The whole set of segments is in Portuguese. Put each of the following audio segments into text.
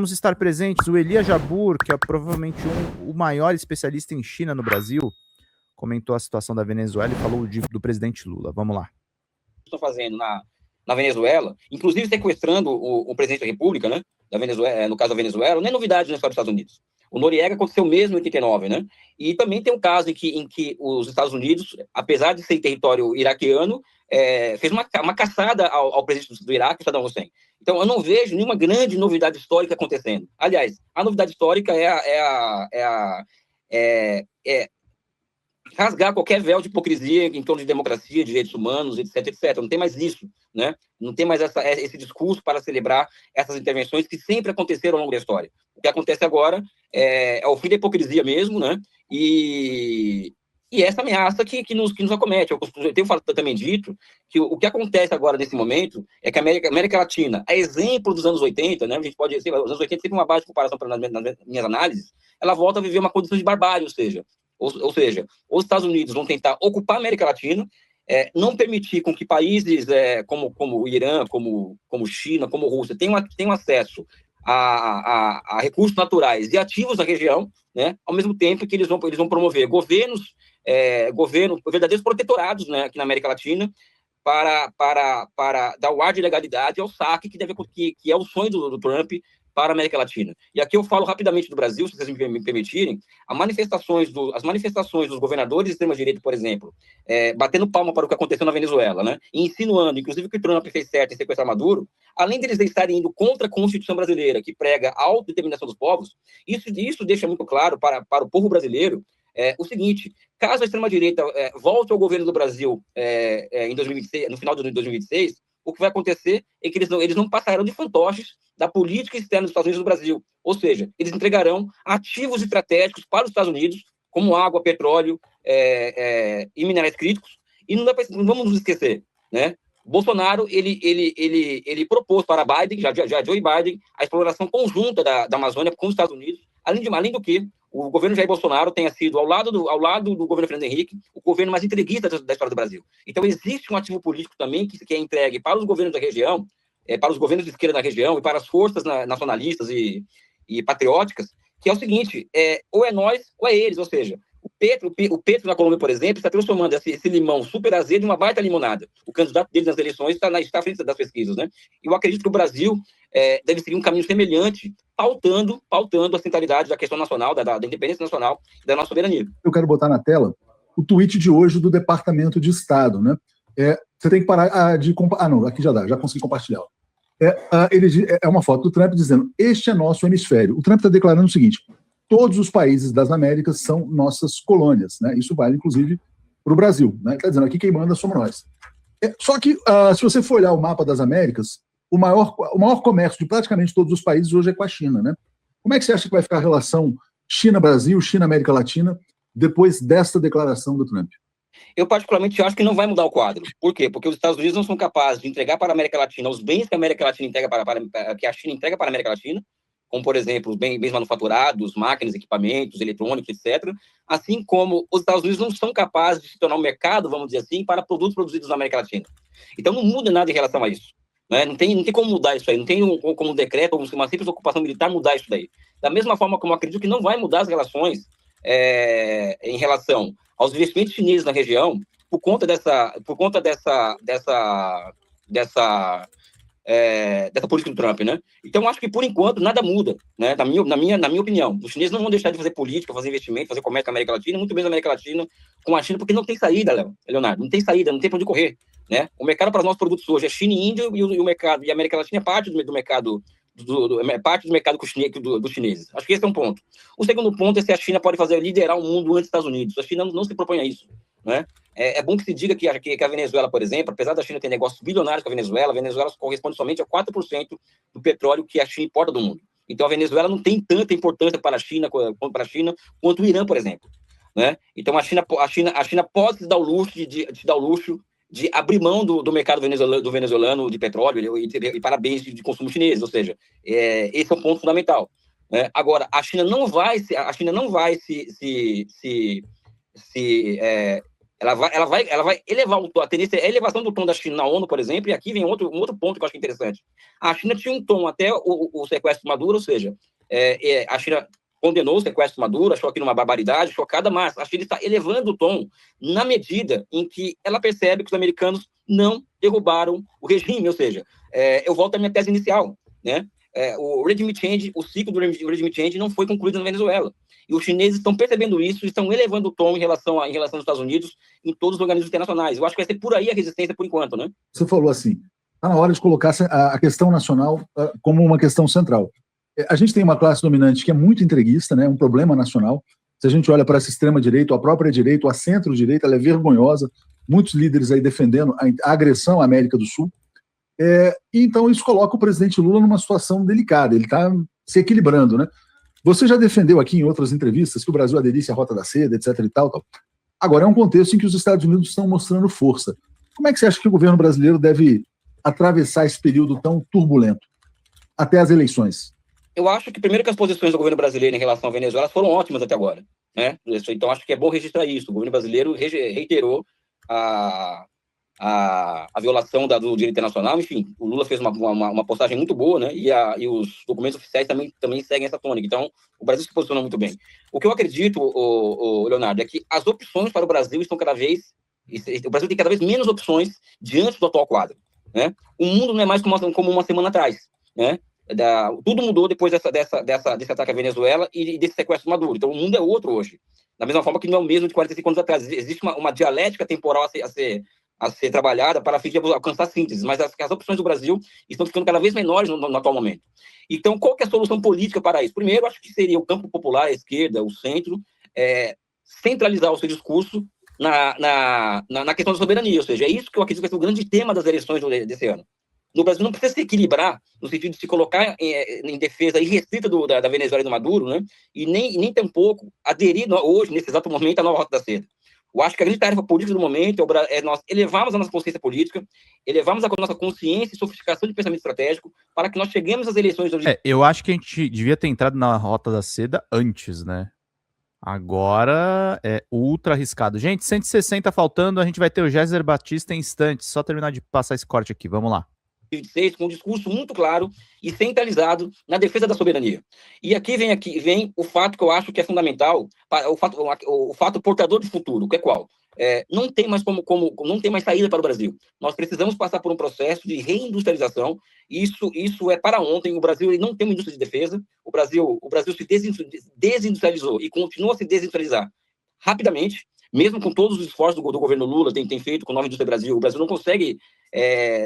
Vamos estar presentes o Elias Jabbour, que é provavelmente o maior especialista em China no Brasil, comentou a situação da Venezuela e falou do presidente Lula. Vamos lá. Estão fazendo na Venezuela, inclusive sequestrando o presidente da República, né, da Venezuela, no caso da Venezuela, não é novidade na história dos Estados Unidos. O Noriega aconteceu mesmo em 89, né? E também tem um caso em que os Estados Unidos, apesar de ser em território iraquiano, fez uma caçada ao presidente do Iraque, Saddam Hussein. Então, eu não vejo nenhuma grande novidade histórica acontecendo. Aliás, a novidade histórica é rasgar qualquer véu de hipocrisia em torno de democracia, de direitos humanos, etc, etc. Não tem mais isso, né? Não tem mais esse discurso para celebrar essas intervenções que sempre aconteceram ao longo da história. O que acontece agora é o fim da hipocrisia mesmo, né? E essa ameaça que nos acomete. Eu tenho também dito que o que acontece agora nesse momento é que a América Latina, a exemplo dos anos 80, né? A gente pode dizer, os anos 80 sempre uma baixa comparação nas minhas análises, ela volta a viver uma condição de barbárie, ou seja, os Estados Unidos vão tentar ocupar a América Latina, não permitir com que países como o Irã, como China, como Rússia, tenham acesso a recursos naturais e ativos da região, né? Ao mesmo tempo que eles vão promover governos verdadeiros protetorados, né, aqui na América Latina, para dar o ar de legalidade ao saque que é o sonho do Trump para a América Latina. E aqui eu falo rapidamente do Brasil, se vocês me permitirem, as manifestações dos governadores de extrema-direita, por exemplo, batendo palma para o que aconteceu na Venezuela, né, e insinuando, inclusive, que o Trump fez certo em sequestrar Maduro, além deles estarem indo contra a Constituição brasileira, que prega a autodeterminação dos povos, isso deixa muito claro para o povo brasileiro o seguinte: caso a extrema-direita volte ao governo do Brasil em 2026, no final de 2026, o que vai acontecer é que eles não passarão de fantoches da política externa dos Estados Unidos do Brasil. Ou seja, eles entregarão ativos estratégicos para os Estados Unidos, como água, petróleo e minerais críticos. E não vamos nos esquecer, né? Bolsonaro ele propôs para Biden, já Joe Biden, a exploração conjunta da Amazônia com os Estados Unidos, além do que o governo Jair Bolsonaro tenha sido, ao lado do governo Fernando Henrique, o governo mais entreguista da história do Brasil. Então, existe um ativo político também que é entregue para os governos da região, para os governos de esquerda da região e para as forças nacionalistas e patrióticas, que é o seguinte: ou é nós ou é eles. Ou seja, o Petro na Colômbia, por exemplo, está transformando esse limão super azedo em uma baita limonada. O candidato dele nas eleições está à frente das pesquisas, né? E eu acredito que o Brasil deve seguir um caminho semelhante, pautando a centralidade da questão nacional, da independência nacional, da nossa soberania. Eu quero botar na tela o tweet de hoje do Departamento de Estado, né? Você tem que parar de compartilhar. Ah, não, aqui já consegui compartilhar. É uma foto do Trump dizendo: este é nosso hemisfério. O Trump está declarando o seguinte: todos os países das Américas são nossas colônias, né? Isso vale, inclusive, para o Brasil, né? Ele está dizendo: aqui quem manda somos nós. Só que, se você for olhar o mapa das Américas, o maior comércio de praticamente todos os países hoje é com a China, né? Como é que você acha que vai ficar a relação China-Brasil, China-América Latina, depois desta declaração do Trump? Eu, particularmente, acho que não vai mudar o quadro. Por quê? Porque os Estados Unidos não são capazes de entregar para a América Latina os bens que a América Latina que a China entrega para a América Latina, como, por exemplo, os bens manufaturados, máquinas, equipamentos, eletrônicos, etc. Assim como os Estados Unidos não são capazes de se tornar um mercado, vamos dizer assim, para produtos produzidos na América Latina. Então, não muda nada em relação a isso. Né? Não tem como mudar isso aí. Não tem como um decreto ou uma simples ocupação militar mudar isso daí. Da mesma forma como eu acredito que não vai mudar as relações em relação aos investimentos chineses na região por conta dessa política do Trump, né? Então, acho que, por enquanto, nada muda, né? Na minha opinião. Os chineses não vão deixar de fazer política, fazer investimento, fazer comércio com a América Latina, muito menos a América Latina com a China, porque não tem saída, Leonardo. Não tem saída, não tem para onde correr, né? O mercado para os nossos produtos hoje é China e Índia, e o mercado, e a América Latina é parte do mercado parte do mercado dos chineses. Acho que esse é um ponto. O segundo ponto é se a China pode liderar o mundo antes dos Estados Unidos. A China não se propõe a isso, né? É bom que se diga que a Venezuela, por exemplo, apesar da China ter negócios bilionários com a Venezuela corresponde somente a 4% do petróleo que a China importa do mundo. Então, a Venezuela não tem tanta importância para a China quanto o Irã, por exemplo, né? Então, a China pode se dar o luxo de abrir mão do mercado venezuelano de petróleo e para bens de consumo chineses. Ou seja, esse é um ponto fundamental, né? Agora, a China não vai se Ela vai elevar a tendência é a elevação do tom da China na ONU, por exemplo, e aqui vem um outro ponto que eu acho interessante. A China tinha um tom até o sequestro de Maduro, ou seja, a China condenou o sequestro de Maduro, achou aquilo uma barbaridade, chocada, mas a China está elevando o tom na medida em que ela percebe que os americanos não derrubaram o regime, ou seja, eu volto à minha tese inicial, né? O regime change, o ciclo do regime change não foi concluído na Venezuela. E os chineses estão percebendo isso e estão elevando o tom em relação aos Estados Unidos em todos os organismos internacionais. Eu acho que vai ser por aí a resistência por enquanto, né? Você falou assim, está na hora de colocar a questão nacional como uma questão central. A gente tem uma classe dominante que é muito entreguista, né? Um problema nacional. Se a gente olha para essa extrema-direita, a própria direita, a centro-direita, ela é vergonhosa. Muitos líderes aí defendendo a agressão à América do Sul. Então isso coloca o presidente Lula numa situação delicada. Ele está se equilibrando, né? Você já defendeu aqui em outras entrevistas que o Brasil aderisse à Rota da Seda, etc. e tal. Agora, é um contexto em que os Estados Unidos estão mostrando força. Como é que você acha que o governo brasileiro deve atravessar esse período tão turbulento até as eleições? Eu acho que, primeiro, que as posições do governo brasileiro em relação à Venezuela foram ótimas até agora, né? Então, acho que é bom registrar isso. O governo brasileiro reiterou a violação do direito internacional. Enfim, o Lula fez uma postagem muito boa, né? E os documentos oficiais também seguem essa tônica. Então, o Brasil se posicionou muito bem. O que eu acredito, Leonardo, é que as opções para o Brasil estão cada vez... O Brasil tem cada vez menos opções diante do atual quadro, né? O mundo não é mais como uma semana atrás, né? Tudo mudou depois desse ataque à Venezuela e desse sequestro de Maduro. Então, o mundo é outro hoje. Da mesma forma que não é o mesmo de 45 anos atrás. Existe uma dialética temporal a ser trabalhada para a fim de alcançar síntese, mas as opções do Brasil estão ficando cada vez menores no atual momento. Então, qual que é a solução política para isso? Primeiro, acho que seria o campo popular, a esquerda, o centro, centralizar o seu discurso na questão da soberania, ou seja, é isso que eu acredito que vai ser o grande tema das eleições desse ano. No Brasil não precisa se equilibrar, no sentido de se colocar em defesa irrestrita da Venezuela e do Maduro, né? E nem tampouco aderir hoje, nesse exato momento, à nova Rota da Seda. Eu acho que a grande tarefa política do momento é nós elevarmos a nossa consciência política, elevarmos a nossa consciência e sofisticação de pensamento estratégico para que nós cheguemos às eleições... Eu acho que a gente devia ter entrado na Rota da Seda antes, né? Agora é ultra arriscado. Gente, 160 faltando, a gente vai ter o Géser Batista em instantes. Só terminar de passar esse corte aqui, vamos lá. 2026, com um discurso muito claro e centralizado na defesa da soberania. E aqui vem o fato que eu acho que é fundamental, o fato portador de futuro, que é qual? Não tem mais não tem mais saída para o Brasil. Nós precisamos passar por um processo de reindustrialização. Isso é para ontem. O Brasil ele não tem uma indústria de defesa. O Brasil se desindustrializou e continua a se desindustrializar rapidamente, mesmo com todos os esforços do governo Lula tem feito com a Nova Indústria Brasil. O Brasil não consegue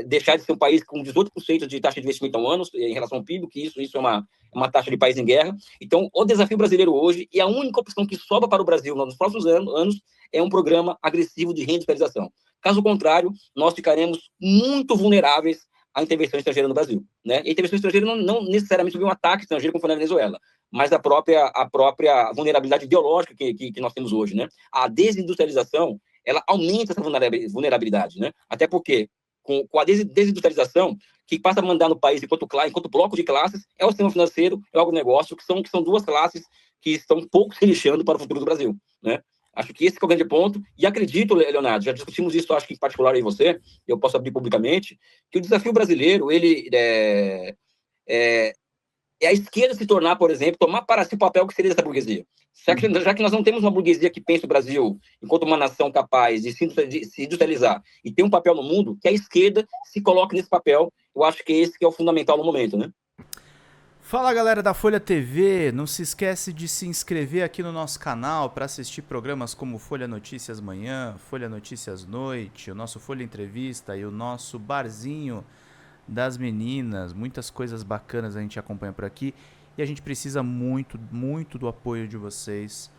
deixar de ser um país com 18% de taxa de investimento ao ano em relação ao PIB, que isso é uma taxa de país em guerra. Então, o desafio brasileiro hoje, e a única opção que sobra para o Brasil nos próximos anos, é um programa agressivo de reindustrialização. Caso contrário, nós ficaremos muito vulneráveis à intervenção estrangeira no Brasil, né? E a intervenção estrangeira não necessariamente um ataque estrangeiro como foi na Venezuela, mas a própria vulnerabilidade ideológica que nós temos hoje, né? A desindustrialização, ela aumenta essa vulnerabilidade, né? Até porque com a desindustrialização, que passa a mandar no país enquanto bloco de classes, é o sistema financeiro, é o agronegócio, que são duas classes que estão um pouco se lixando para o futuro do Brasil, né? Acho que esse é o grande ponto, e acredito, Leonardo, já discutimos isso, acho que em particular aí você, eu posso abrir publicamente, que o desafio brasileiro, ele é a esquerda se tornar, por exemplo, tomar para si o papel que seria dessa burguesia. Já que nós não temos uma burguesia que pense o Brasil enquanto uma nação capaz de se industrializar e ter um papel no mundo, que a esquerda se coloque nesse papel. Eu acho que esse que é o fundamental no momento, né? Fala, galera da Folha TV, não se esquece de se inscrever aqui no nosso canal para assistir programas como Folha Notícias Manhã, Folha Notícias Noite, o nosso Folha Entrevista e o nosso Barzinho das Meninas. Muitas coisas bacanas a gente acompanha por aqui e a gente precisa muito, muito do apoio de vocês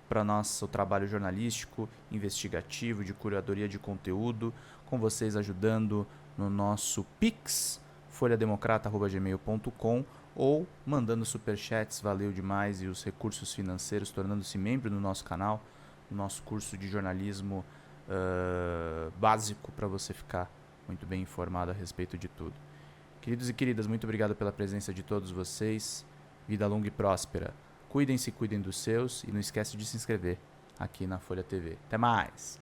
para nosso trabalho jornalístico, investigativo, de curadoria de conteúdo, com vocês ajudando no nosso Pix, folhademocrata@gmail.com, ou mandando superchats, valeu demais, e os recursos financeiros, tornando-se membro do nosso canal, no nosso curso de jornalismo básico, para você ficar muito bem informado a respeito de tudo. Queridos e queridas, muito obrigado pela presença de todos vocês. Vida longa e próspera. Cuidem-se, cuidem dos seus, e não esquece de se inscrever aqui na Folha TV. Até mais!